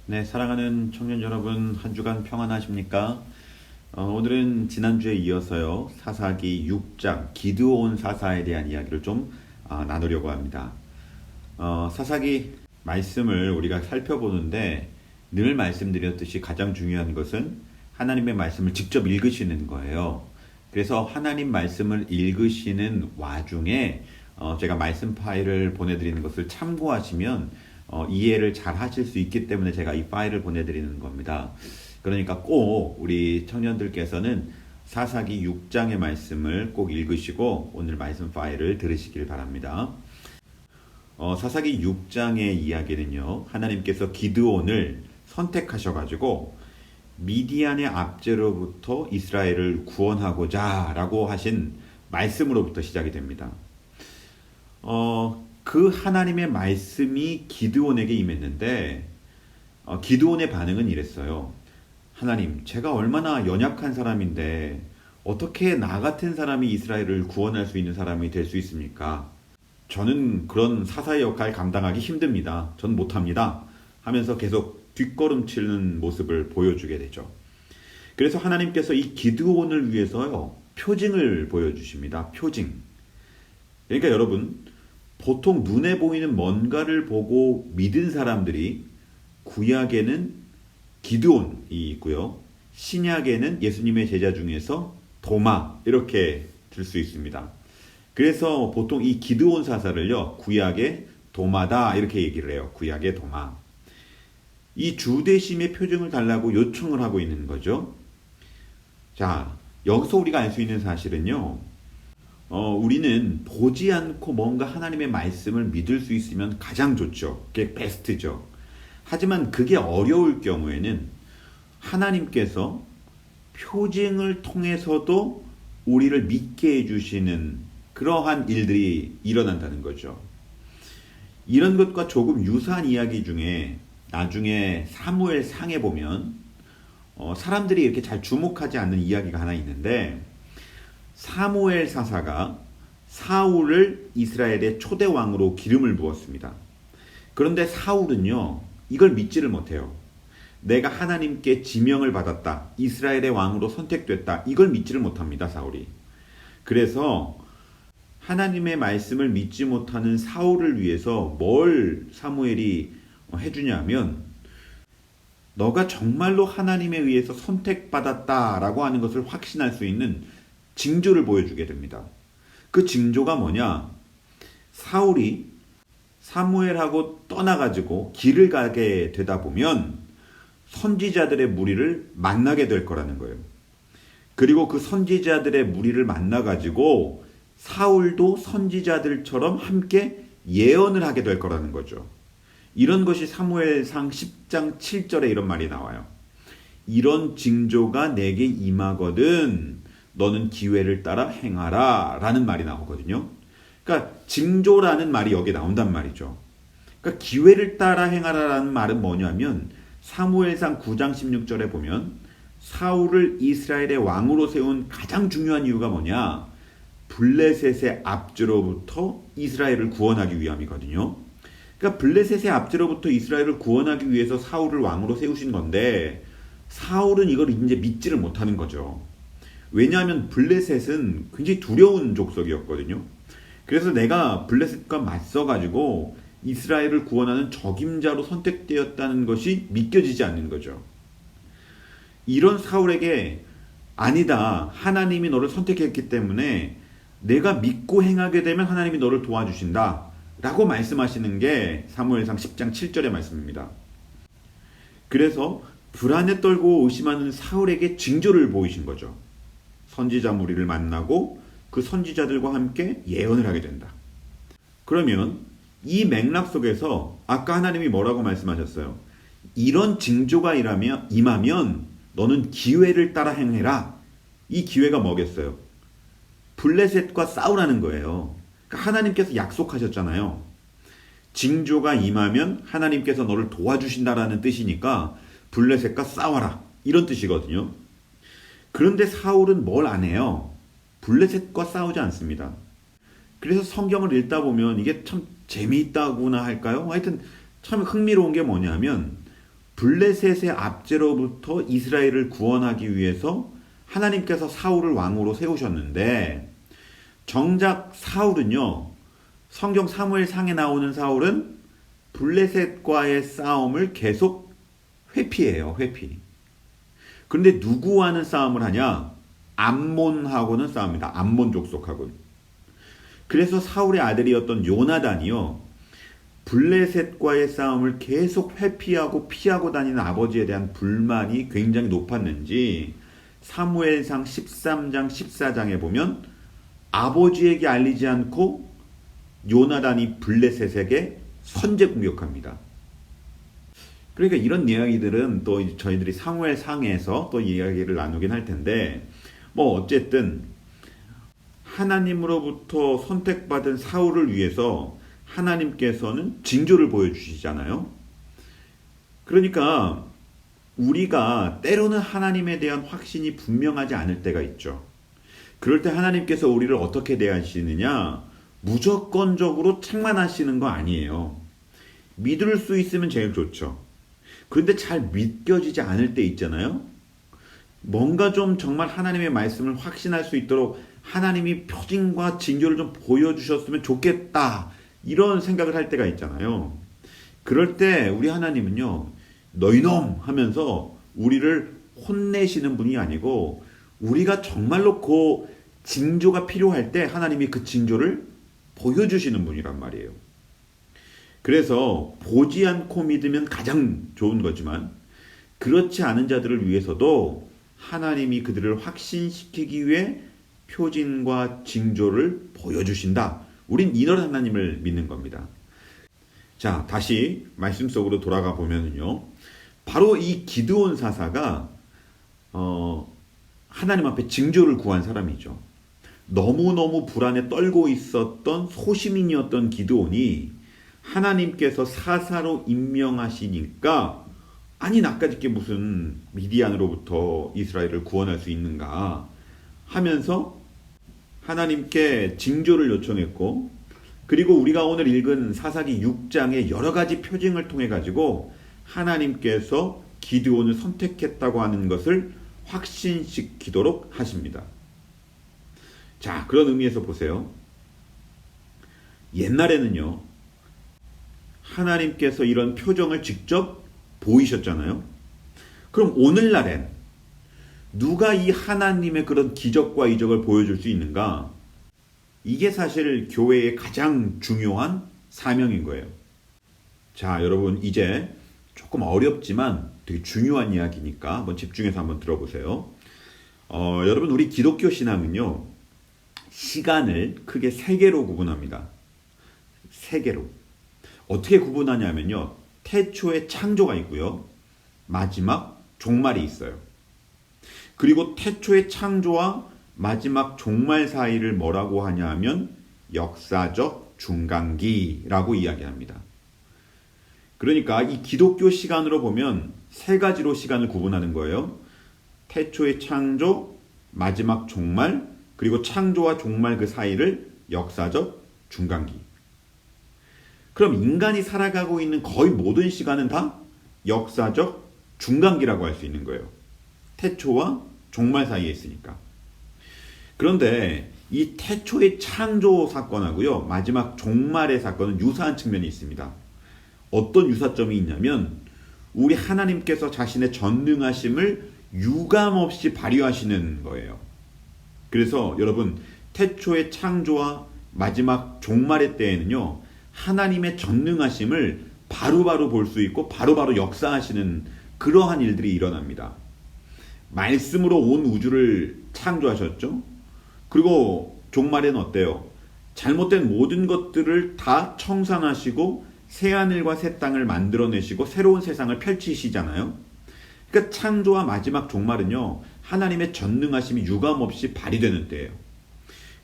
네, 사랑하는 청년 여러분, 한 주간 평안하십니까? 오늘은 지난주에 이어서요, 사사기 6장 기드온 사사에 대한 이야기를 좀 나누려고 합니다. 사사기 말씀을 우리가 살펴보는데 늘 말씀드렸듯이 가장 중요한 것은 하나님의 말씀을 직접 읽으시는 거예요. 그래서 하나님 말씀을 읽으시는 와중에 제가 말씀 파일을 보내드리는 것을 참고하시면 이해를 잘 하실 수 있기 때문에 제가 이 파일을 보내드리는 겁니다. 그러니까 꼭 우리 청년들께서는 사사기 6장의 말씀을 꼭 읽으시고 오늘 말씀 파일을 들으시길 바랍니다. 사사기 6장의 이야기는요, 하나님께서 기드온을 선택하셔가지고 미디안의 압제로부터 이스라엘을 구원하고자 라고 하신 말씀으로부터 시작이 됩니다. 그 하나님의 말씀이 기드온에게 임했는데 기드온의 반응은 이랬어요. 하나님, 제가 얼마나 연약한 사람인데 어떻게 나 같은 사람이 이스라엘을 구원할 수 있는 사람이 될 수 있습니까? 저는 그런 사사의 역할 감당하기 힘듭니다. 전 못합니다. 하면서 계속 뒷걸음치는 모습을 보여주게 되죠. 그래서 하나님께서 이 기드온을 위해서요, 표징을 보여주십니다. 표징. 그러니까 여러분, 보통 눈에 보이는 뭔가를 보고 믿은 사람들이 구약에는 기드온이 있고요, 신약에는 예수님의 제자 중에서 도마, 이렇게 들 수 있습니다. 그래서 보통 이 기드온 사사를요, 구약의 도마다 이렇게 얘기를 해요. 구약의 도마. 이 주대심의 표징을 달라고 요청을 하고 있는 거죠. 자, 여기서 우리가 알 수 있는 사실은요, 우리는 보지 않고 뭔가 하나님의 말씀을 믿을 수 있으면 가장 좋죠. 그게 베스트죠. 하지만 그게 어려울 경우에는 하나님께서 표징을 통해서도 우리를 믿게 해주시는 그러한 일들이 일어난다는 거죠. 이런 것과 조금 유사한 이야기 중에 나중에 사무엘상에 보면 사람들이 이렇게 잘 주목하지 않는 이야기가 하나 있는데, 사무엘 사사가 사울을 이스라엘의 초대 왕으로 기름을 부었습니다. 그런데 사울은요, 이걸 믿지를 못해요. 내가 하나님께 지명을 받았다, 이스라엘의 왕으로 선택됐다, 이걸 믿지를 못합니다, 사울이. 그래서 하나님의 말씀을 믿지 못하는 사울을 위해서 뭘 사무엘이 해주냐면, 너가 정말로 하나님에 의해서 선택받았다라고 하는 것을 확신할 수 있는 징조를 보여주게 됩니다. 그 징조가 뭐냐? 사울이 사무엘하고 떠나가지고 길을 가게 되다 보면 선지자들의 무리를 만나게 될 거라는 거예요. 그리고 그 선지자들의 무리를 만나가지고 사울도 선지자들처럼 함께 예언을 하게 될 거라는 거죠. 이런 것이 사무엘상 10장 7절에 이런 말이 나와요. 이런 징조가 내게 임하거든 너는 기회를 따라 행하라 라는 말이 나오거든요. 그러니까 징조라는 말이 여기에 나온단 말이죠. 그러니까 기회를 따라 행하라 라는 말은 뭐냐면, 사무엘상 9장 16절에 보면 사울을 이스라엘의 왕으로 세운 가장 중요한 이유가 뭐냐? 블레셋의 압제로부터 이스라엘을 구원하기 위함이거든요. 그러니까 블레셋의 압제로부터 이스라엘을 구원하기 위해서 사울을 왕으로 세우신 건데, 사울은 이걸 이제 믿지를 못하는 거죠. 왜냐하면 블레셋은 굉장히 두려운 족속이었거든요. 그래서 내가 블레셋과 맞서가지고 이스라엘을 구원하는 적임자로 선택되었다는 것이 믿겨지지 않는 거죠. 이런 사울에게 아니다, 하나님이 너를 선택했기 때문에 내가 믿고 행하게 되면 하나님이 너를 도와주신다 라고 말씀하시는 게 사무엘상 10장 7절의 말씀입니다. 그래서 불안에 떨고 의심하는 사울에게 징조를 보이신 거죠. 선지자 무리를 만나고 그 선지자들과 함께 예언을 하게 된다. 그러면 이 맥락 속에서 아까 하나님이 뭐라고 말씀하셨어요? 이런 징조가 임하면 너는 기회를 따라 행해라. 이 기회가 뭐겠어요? 블레셋과 싸우라는 거예요. 그러니까 하나님께서 약속하셨잖아요. 징조가 임하면 하나님께서 너를 도와주신다라는 뜻이니까 블레셋과 싸워라, 이런 뜻이거든요. 그런데 사울은 뭘 안 해요? 블레셋과 싸우지 않습니다. 그래서 성경을 읽다 보면 이게 참 재미있다고나 할까요? 하여튼 참 흥미로운 게 뭐냐면 블레셋의 압제로부터 이스라엘을 구원하기 위해서 하나님께서 사울을 왕으로 세우셨는데 정작 사울은요, 성경 사무엘상에 나오는 사울은 블레셋과의 싸움을 계속 회피해요. 회피. 그런데 누구와는 싸움을 하냐? 암몬하고는 싸웁니다. 암몬 족속하고는. 그래서 사울의 아들이었던 요나단이요, 블레셋과의 싸움을 계속 회피하고 피하고 다니는 아버지에 대한 불만이 굉장히 높았는지 사무엘상 13장 14장에 보면 아버지에게 알리지 않고 요나단이 블레셋에게 선제 공격합니다. 그러니까 이런 이야기들은 또 저희들이 사무엘상에서 또 이야기를 나누긴 할 텐데, 뭐 어쨌든 하나님으로부터 선택받은 사울을 위해서 하나님께서는 징조를 보여주시잖아요. 그러니까 우리가 때로는 하나님에 대한 확신이 분명하지 않을 때가 있죠. 그럴 때 하나님께서 우리를 어떻게 대하시느냐? 무조건적으로 책망하시는 거 아니에요. 믿을 수 있으면 제일 좋죠. 그런데 잘 믿겨지지 않을 때 있잖아요. 뭔가 좀 정말 하나님의 말씀을 확신할 수 있도록 하나님이 표징과 징조를 좀 보여주셨으면 좋겠다, 이런 생각을 할 때가 있잖아요. 그럴 때 우리 하나님은요, 너희놈 하면서 우리를 혼내시는 분이 아니고 우리가 정말로 그 징조가 필요할 때 하나님이 그 징조를 보여주시는 분이란 말이에요. 그래서 보지 않고 믿으면 가장 좋은 거지만 그렇지 않은 자들을 위해서도 하나님이 그들을 확신시키기 위해 표징과 징조를 보여주신다. 우린 이런 하나님을 믿는 겁니다. 자, 다시 말씀 속으로 돌아가 보면요, 바로 이 기드온 사사가 하나님 앞에 징조를 구한 사람이죠. 너무너무 불안에 떨고 있었던 소시민이었던 기드온이 하나님께서 사사로 임명하시니까, 아니 나까짓게 무슨 미디안으로부터 이스라엘을 구원할 수 있는가 하면서 하나님께 징조를 요청했고, 그리고 우리가 오늘 읽은 사사기 6장의 여러 가지 표징을 통해 가지고 하나님께서 기드온을 선택했다고 하는 것을 확신시키도록 하십니다. 자, 그런 의미에서 보세요. 옛날에는요, 하나님께서 이런 표정을 직접 보이셨잖아요. 그럼 오늘날엔 누가 이 하나님의 그런 기적과 이적을 보여줄 수 있는가? 이게 사실 교회의 가장 중요한 사명인 거예요. 자, 여러분, 이제 조금 어렵지만 되게 중요한 이야기니까 한번 집중해서 한번 들어보세요. 여러분, 우리 기독교 신앙은요, 시간을 크게 세 개로 구분합니다. 세 개로. 어떻게 구분하냐면요, 태초의 창조가 있고요, 마지막 종말이 있어요. 그리고 태초의 창조와 마지막 종말 사이를 뭐라고 하냐면 역사적 중간기라고 이야기합니다. 그러니까 이 기독교 시간으로 보면 세 가지로 시간을 구분하는 거예요. 태초의 창조, 마지막 종말, 그리고 창조와 종말 그 사이를 역사적 중간기. 그럼 인간이 살아가고 있는 거의 모든 시간은 다 역사적 중간기라고 할 수 있는 거예요. 태초와 종말 사이에 있으니까. 그런데 이 태초의 창조 사건하고요, 마지막 종말의 사건은 유사한 측면이 있습니다. 어떤 유사점이 있냐면 우리 하나님께서 자신의 전능하심을 유감없이 발휘하시는 거예요. 그래서 여러분, 태초의 창조와 마지막 종말의 때에는요, 하나님의 전능하심을 바로바로 볼 수 있고 바로바로 역사하시는 그러한 일들이 일어납니다. 말씀으로 온 우주를 창조하셨죠. 그리고 종말에는 어때요? 잘못된 모든 것들을 다 청산하시고 새하늘과 새 땅을 만들어내시고 새로운 세상을 펼치시잖아요. 그러니까 창조와 마지막 종말은요, 하나님의 전능하심이 유감없이 발휘되는 때예요.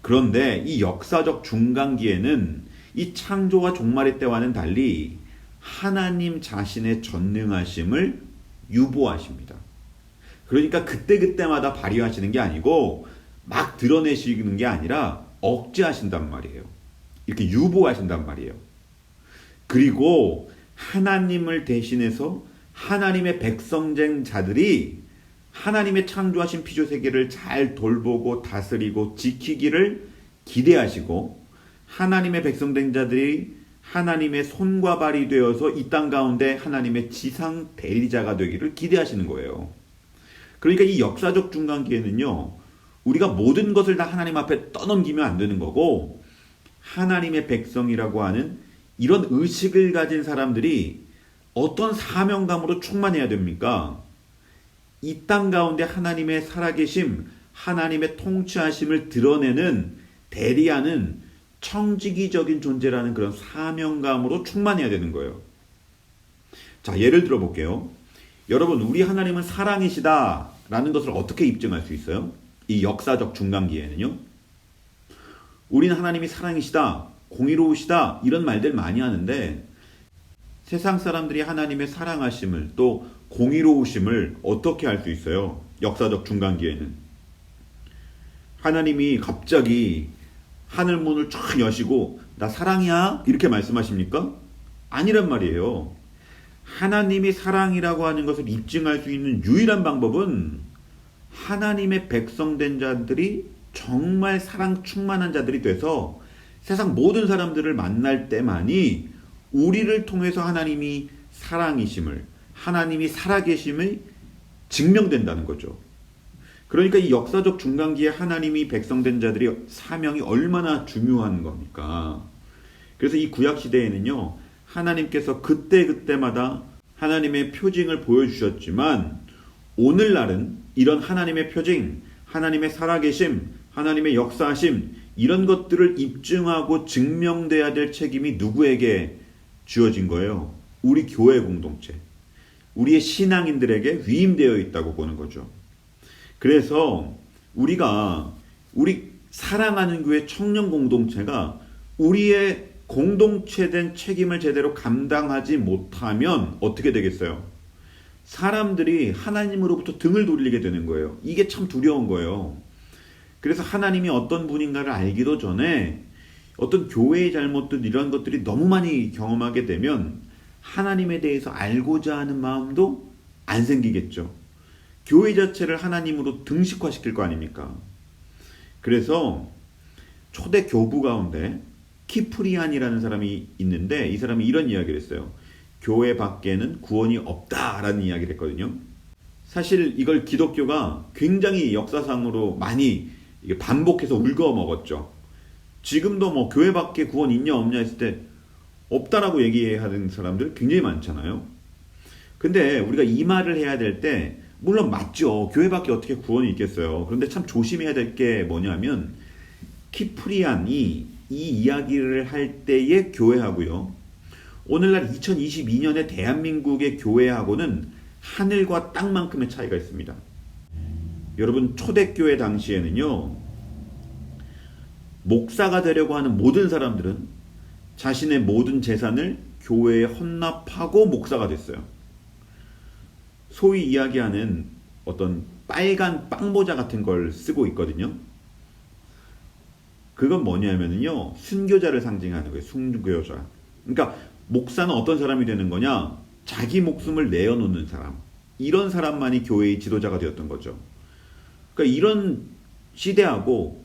그런데 이 역사적 중간기에는 이 창조와 종말의 때와는 달리 하나님 자신의 전능하심을 유보하십니다. 그러니까 그때그때마다 발휘하시는 게 아니고 막 드러내시는 게 아니라 억제하신단 말이에요. 이렇게 유보하신단 말이에요. 그리고 하나님을 대신해서 하나님의 백성된 자들이 하나님의 창조하신 피조세계를 잘 돌보고 다스리고 지키기를 기대하시고, 하나님의 백성된 자들이 하나님의 손과 발이 되어서 이 땅 가운데 하나님의 지상 대리자가 되기를 기대하시는 거예요. 그러니까 이 역사적 중간기에는요, 우리가 모든 것을 다 하나님 앞에 떠넘기면 안 되는 거고, 하나님의 백성이라고 하는 이런 의식을 가진 사람들이 어떤 사명감으로 충만해야 됩니까? 이 땅 가운데 하나님의 살아계심, 하나님의 통치하심을 드러내는, 대리하는 청지기적인 존재라는 그런 사명감으로 충만해야 되는 거예요. 자, 예를 들어 볼게요. 여러분, 우리 하나님은 사랑이시다 라는 것을 어떻게 입증할 수 있어요? 이 역사적 중간기에는요. 우리는 하나님이 사랑이시다, 공의로우시다, 이런 말들 많이 하는데, 세상 사람들이 하나님의 사랑하심을 또 공의로우심을 어떻게 알 수 있어요? 역사적 중간기에는. 하나님이 갑자기 하늘문을 쫙 여시고 나 사랑이야? 이렇게 말씀하십니까? 아니란 말이에요. 하나님이 사랑이라고 하는 것을 입증할 수 있는 유일한 방법은 하나님의 백성된 자들이 정말 사랑 충만한 자들이 돼서 세상 모든 사람들을 만날 때만이 우리를 통해서 하나님이 사랑이심을, 하나님이 살아계심을 증명된다는 거죠. 그러니까 이 역사적 중간기에 하나님이 백성된 자들이 사명이 얼마나 중요한 겁니까? 그래서 이 구약시대에는요, 하나님께서 그때그때마다 하나님의 표징을 보여주셨지만, 오늘날은 이런 하나님의 표징, 하나님의 살아계심, 하나님의 역사하심, 이런 것들을 입증하고 증명돼야 될 책임이 누구에게 주어진 거예요? 우리 교회 공동체, 우리의 신앙인들에게 위임되어 있다고 보는 거죠. 그래서 우리 사랑하는 교회 청년 공동체가 우리의 공동체된 책임을 제대로 감당하지 못하면 어떻게 되겠어요? 사람들이 하나님으로부터 등을 돌리게 되는 거예요. 이게 참 두려운 거예요. 그래서 하나님이 어떤 분인가를 알기도 전에 어떤 교회의 잘못들, 이런 것들이 너무 많이 경험하게 되면 하나님에 대해서 알고자 하는 마음도 안 생기겠죠. 교회 자체를 하나님으로 등식화시킬 거 아닙니까? 그래서 초대 교부 가운데 키프리안이라는 사람이 있는데, 이 사람이 이런 이야기를 했어요. 교회 밖에는 구원이 없다라는 이야기를 했거든요. 사실 이걸 기독교가 굉장히 역사상으로 많이 반복해서 울거먹었죠. 지금도 뭐 교회 밖에 구원 있냐 없냐 했을 때 없다라고 얘기하는 사람들 굉장히 많잖아요. 근데 우리가 이 말을 해야 될 때, 물론 맞죠. 교회 밖에 어떻게 구원이 있겠어요. 그런데 참 조심해야 될 게 뭐냐면, 키프리안이 이 이야기를 할 때의 교회하고요, 오늘날 2022년의 대한민국의 교회하고는 하늘과 땅만큼의 차이가 있습니다. 여러분, 초대교회 당시에는요, 목사가 되려고 하는 모든 사람들은 자신의 모든 재산을 교회에 헌납하고 목사가 됐어요. 소위 이야기하는 어떤 빨간 빵모자 같은 걸 쓰고 있거든요. 그건 뭐냐면요, 순교자를 상징하는 거예요. 순교자. 그러니까 목사는 어떤 사람이 되는 거냐? 자기 목숨을 내어놓는 사람. 이런 사람만이 교회의 지도자가 되었던 거죠. 그러니까 이런 시대하고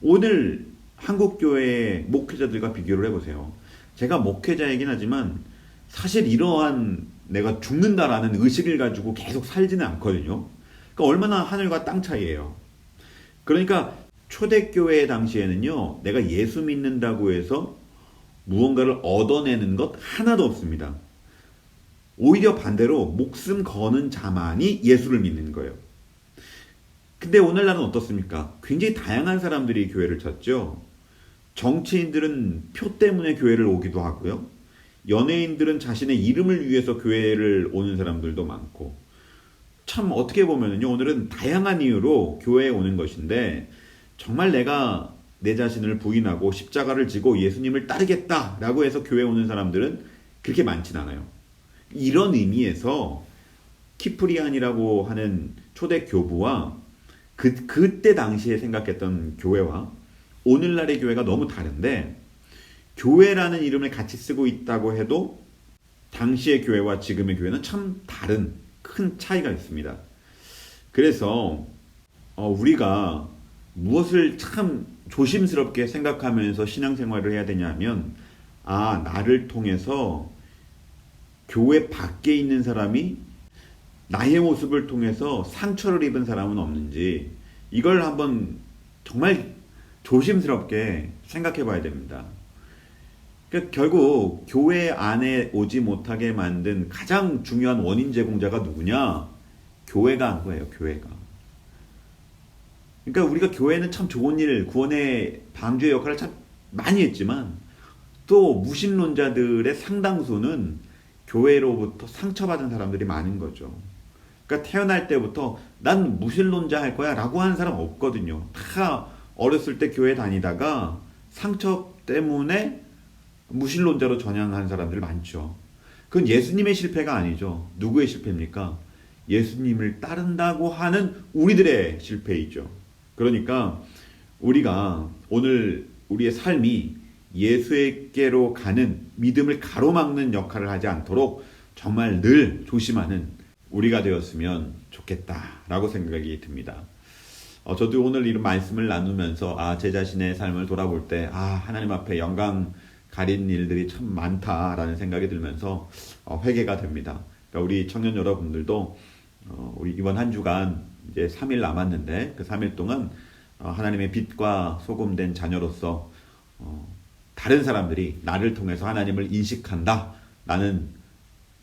오늘 한국교회의 목회자들과 비교를 해보세요. 제가 목회자이긴 하지만 사실 이러한 내가 죽는다라는 의식을 가지고 계속 살지는 않거든요. 그러니까 얼마나 하늘과 땅 차이예요. 그러니까 초대교회 당시에는요, 내가 예수 믿는다고 해서 무언가를 얻어내는 것 하나도 없습니다. 오히려 반대로 목숨 거는 자만이 예수를 믿는 거예요. 근데 오늘날은 어떻습니까? 굉장히 다양한 사람들이 교회를 찾죠. 정치인들은 표 때문에 교회를 오기도 하고요. 연예인들은 자신의 이름을 위해서 교회를 오는 사람들도 많고, 참 어떻게 보면요, 오늘은 다양한 이유로 교회에 오는 것인데, 정말 내가 내 자신을 부인하고 십자가를 지고 예수님을 따르겠다라고 해서 교회에 오는 사람들은 그렇게 많진 않아요. 이런 의미에서 키프리안이라고 하는 초대 교부와 그때 당시에 생각했던 교회와 오늘날의 교회가 너무 다른데, 교회라는 이름을 같이 쓰고 있다고 해도 당시의 교회와 지금의 교회는 참 다른 큰 차이가 있습니다. 그래서 우리가 무엇을 참 조심스럽게 생각하면서 신앙생활을 해야 되냐면, 나를 통해서 교회 밖에 있는 사람이 나의 모습을 통해서 상처를 입은 사람은 없는지, 이걸 한번 정말 조심스럽게 생각해 봐야 됩니다. 그러니까 결국 교회 안에 오지 못하게 만든 가장 중요한 원인 제공자가 누구냐? 교회가 한 거예요, 교회가. 그러니까 우리가 교회는 참 좋은 일, 구원의 방주의 역할을 참 많이 했지만, 또 무신론자들의 상당수는 교회로부터 상처받은 사람들이 많은 거죠. 그러니까 태어날 때부터 난 무신론자 할 거야 라고 하는 사람 없거든요. 다 어렸을 때 교회 다니다가 상처 때문에 무신론자로 전향한 사람들 많죠. 그건 예수님의 실패가 아니죠. 누구의 실패입니까? 예수님을 따른다고 하는 우리들의 실패이죠. 그러니까 우리가 오늘 우리의 삶이 예수에게로 가는 믿음을 가로막는 역할을 하지 않도록 정말 늘 조심하는 우리가 되었으면 좋겠다라고 생각이 듭니다. 저도 오늘 이런 말씀을 나누면서 제 자신의 삶을 돌아볼 때 하나님 앞에 영광 가린 일들이 참 많다라는 생각이 들면서 회개가 됩니다. 그러니까 우리 청년 여러분들도 우리 이번 한 주간 이제 3일 남았는데 그 3일 동안 하나님의 빛과 소금된 자녀로서 다른 사람들이 나를 통해서 하나님을 인식한다 라는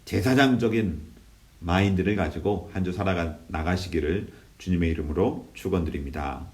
제사장적인 마인드를 가지고 한 주 살아가 나가시기를 주님의 이름으로 축원드립니다.